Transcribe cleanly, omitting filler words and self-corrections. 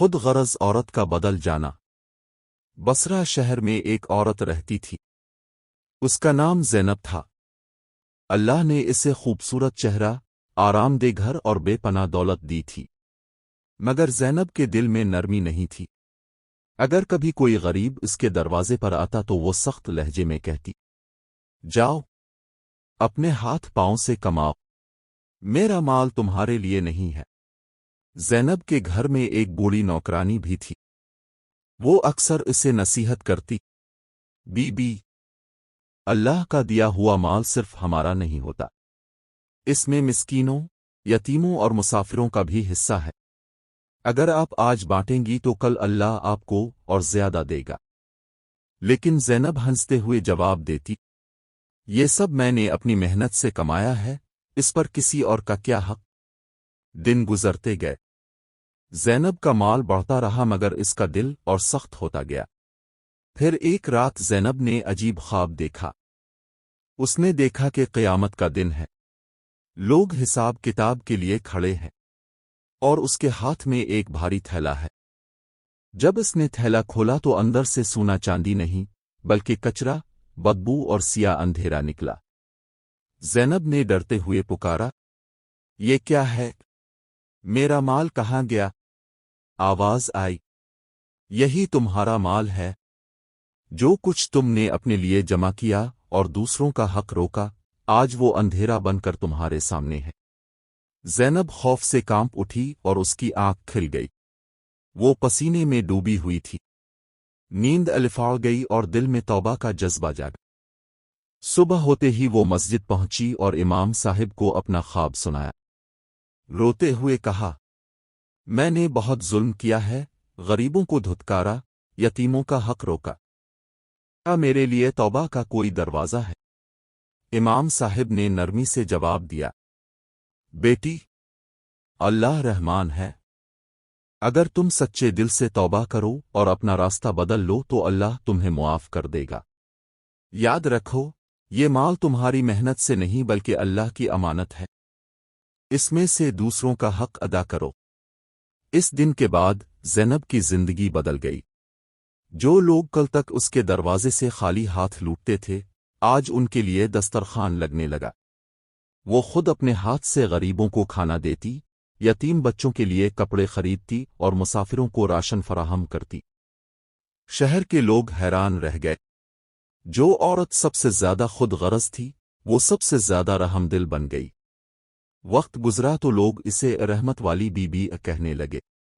خود غرض عورت کا بدل جانا۔ بصرہ شہر میں ایک عورت رہتی تھی۔ اس کا نام زینب تھا۔ اللہ نے اسے خوبصورت چہرہ، آرام دہ گھر اور بے پناہ دولت دی تھی، مگر زینب کے دل میں نرمی نہیں تھی۔ اگر کبھی کوئی غریب اس کے دروازے پر آتا تو وہ سخت لہجے میں کہتی، جاؤ، اپنے ہاتھ پاؤں سے کماؤ، میرا مال تمہارے لیے نہیں ہے۔ زینب کے گھر میں ایک بوڑھی نوکرانی بھی تھی۔ وہ اکثر اسے نصیحت کرتی، بی بی، اللہ کا دیا ہوا مال صرف ہمارا نہیں ہوتا، اس میں مسکینوں، یتیموں اور مسافروں کا بھی حصہ ہے۔ اگر آپ آج بانٹیں گی تو کل اللہ آپ کو اور زیادہ دے گا۔ لیکن زینب ہنستے ہوئے جواب دیتی، یہ سب میں نے اپنی محنت سے کمایا ہے، اس پر کسی اور کا کیا حق؟ دن گزرتے گئے، زینب کا مال بڑھتا رہا مگر اس کا دل اور سخت ہوتا گیا۔ پھر ایک رات زینب نے عجیب خواب دیکھا۔ اس نے دیکھا کہ قیامت کا دن ہے، لوگ حساب کتاب کے لیے کھڑے ہیں، اور اس کے ہاتھ میں ایک بھاری تھیلا ہے۔ جب اس نے تھیلا کھولا تو اندر سے سونا چاندی نہیں بلکہ کچرا، بدبو اور سیاہ اندھیرا نکلا۔ زینب نے ڈرتے ہوئے پکارا، یہ کیا ہے؟ میرا مال کہاں گیا؟ آواز آئی، یہی تمہارا مال ہے، جو کچھ تم نے اپنے لیے جمع کیا اور دوسروں کا حق روکا، آج وہ اندھیرا بن کر تمہارے سامنے ہے۔ زینب خوف سے کانپ اٹھی اور اس کی آنکھ کھل گئی۔ وہ پسینے میں ڈوبی ہوئی تھی، نیند الفاڑ گئی اور دل میں توبہ کا جذبہ جاگ۔ صبح ہوتے ہی وہ مسجد پہنچی اور امام صاحب کو اپنا خواب سنایا۔ روتے ہوئے کہا، میں نے بہت ظلم کیا ہے، غریبوں کو دھتکارا، یتیموں کا حق روکا۔ کیا میرے لیے توبہ کا کوئی دروازہ ہے؟ امام صاحب نے نرمی سے جواب دیا، بیٹی، اللہ رحمان ہے، اگر تم سچے دل سے توبہ کرو اور اپنا راستہ بدل لو تو اللہ تمہیں معاف کر دے گا۔ یاد رکھو، یہ مال تمہاری محنت سے نہیں بلکہ اللہ کی امانت ہے، اس میں سے دوسروں کا حق ادا کرو۔ اس دن کے بعد زینب کی زندگی بدل گئی۔ جو لوگ کل تک اس کے دروازے سے خالی ہاتھ لوٹتے تھے، آج ان کے لیے دسترخوان لگنے لگا۔ وہ خود اپنے ہاتھ سے غریبوں کو کھانا دیتی، یتیم بچوں کے لیے کپڑے خریدتی اور مسافروں کو راشن فراہم کرتی۔ شہر کے لوگ حیران رہ گئے۔ جو عورت سب سے زیادہ خود غرض تھی، وہ سب سے زیادہ رحم دل بن گئی۔ وقت گزرا تو لوگ اسے رحمت والی بی بی کہنے لگے۔